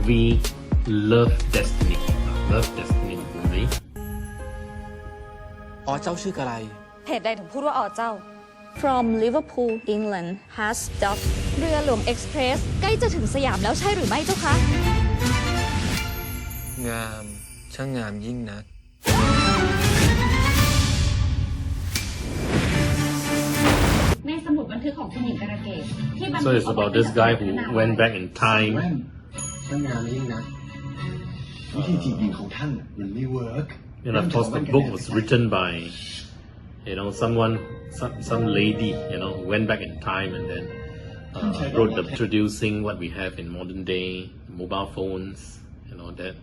movie Love Destiny movie อ๋อเจ้าชื่ออะไร เหตุใดถึงพูดว่าอ๋อเจ้า From Liverpool, England, has docked. เรือหลวงเอ็กซ์เพรสใกล้จะถึงสยามแล้วใช่หรือไม่เจ้าคะ งามช่างงามยิ่งนัก ในสมุดบันทึกของคุณหญิงกระเกตที่บันทึ so ก it's about this guy who went back in time ช่างงามยิ่งนัก วิธีจีบหญิงของท่านมันไม่เวิร์ก and of course the book was written by some lady who went back in time and then wrote the introducing what we have in modern day mobile phones that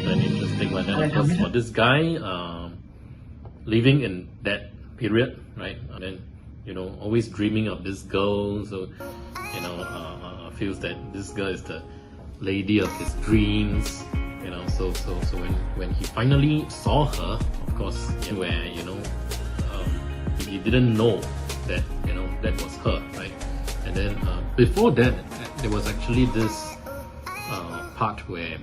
very interesting one. And of course for this guy living in that period, right, and then always dreaming of this girl, so feels that this girl is the lady of his dreams, so when he finally saw her, of course, where he didn't know that that was her, right? And then before that there was actually this part where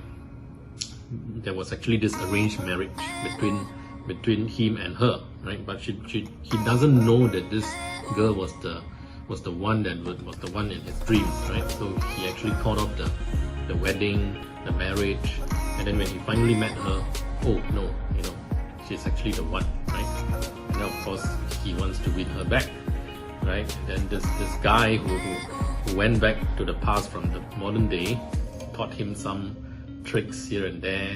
there was actually this arranged marriage between him and her, right? But he doesn't know that this girl was the one that was the one in his dreams, right? So he actually called off the wedding, the marriage, and then when he finally met her, oh no, she's actually the one, right? And of course he wants to win her back, right? And then this guy who went back to the past from the modern day taught him some tricks here and there.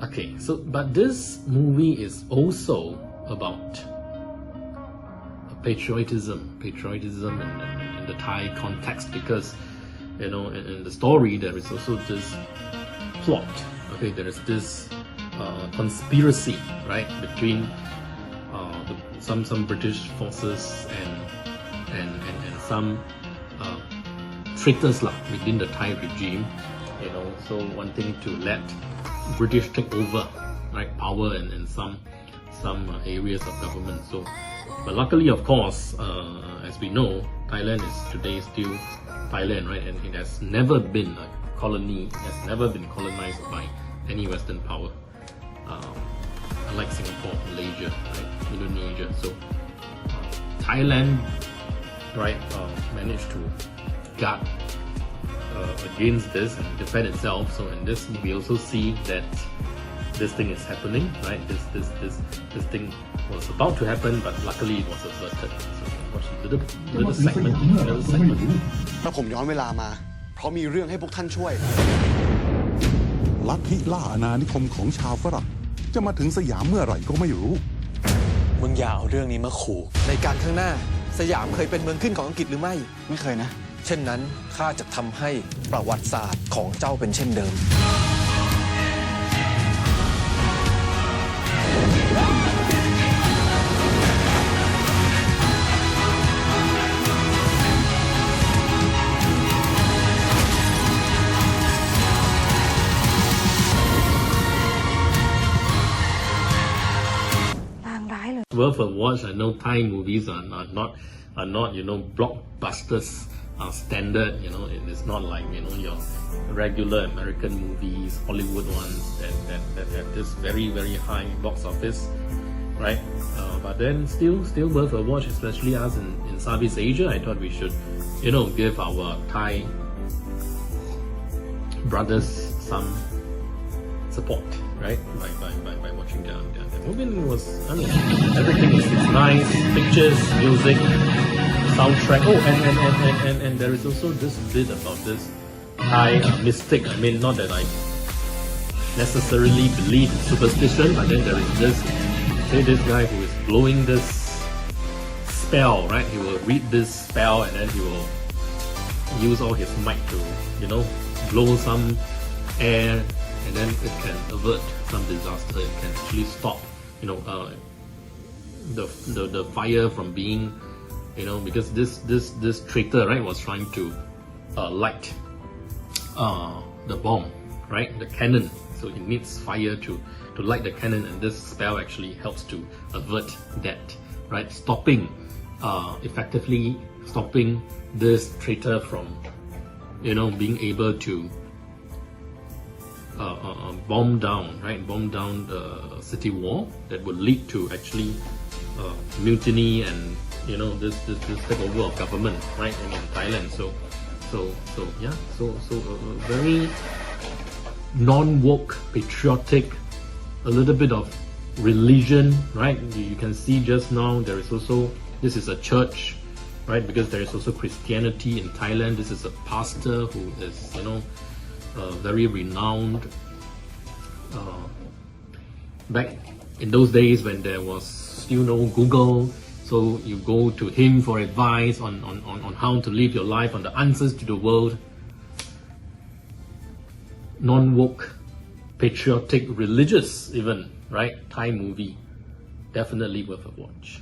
Okay, so but this movie is also about patriotism in the Thai context, because in the story there is also this plot. Okay, there is this conspiracy, right, between some British forces and some traitors within the Thai regime, so wanting to let British take over, right, power in some areas of government. So, but luckily, of course, as we know, Thailand is today still Thailand, right, and it has never been a colony, has never been colonized by any Western power, unlike Singapore, Malaysia, right, Indonesia. So Thailand, right, managed to guard against this and defend itself. So in this we also see that this thing is happening, right? This thing was about to happen, but luckily it was averted. So watch a little segment. ถ้าผมย้อนเวลามาเพราะมีเรื่องให้พวกท่านช่วย ลัทธิล่าอาณานิคมของชาวฝรั่งจะมาถึงสยามเมื่อไหร่ก็ไม่รู้ มึงอย่าเอาเรื่องนี้มาขู่ในการข้างหน้าสยามเคยเป็นเมืองขึ้นของอังกฤษหรือไม่ไม่เคยนะ เช่นนั้นข้าจะทำให้ประวัติศาสตร์ของเจ้าเป็นเช่นเดิม Worth a watch. I know Thai movies are not blockbusters standard. It is not like your regular American movies, Hollywood ones that have this very very high box office, right? But then still worth a watch, especially us in Southeast Asia. I thought we should give our Thai brothers some support, right? By watching their movie. It was, everything is nice, pictures, music, soundtrack. Oh, and there is also this bit about this Thai mystic. I mean, not that I necessarily believe in superstition, but then there is this guy who is blowing this spell, right? He will read this spell and then he will use all his might to blow some air, and then it can avert some disaster. It can actually stop the fire from being because this traitor, right, was trying to light the bomb, right, the cannon. So it needs fire to light the cannon, and this spell actually helps to avert that, right, stopping effectively stopping this traitor from, being able to bomb down the city wall that would lead to actually mutiny and this takeover of government, right? In Thailand. So very non-woke, patriotic, a little bit of religion, right? You can see just now there is also, this is a church, right? Because there is also Christianity in Thailand. This is a pastor who is, very renowned. Back in those days when there was still no Google, so you go to him for advice on how to live your life, on the answers to the world. Non-woke, patriotic, religious even, right? Thai movie, definitely worth a watch.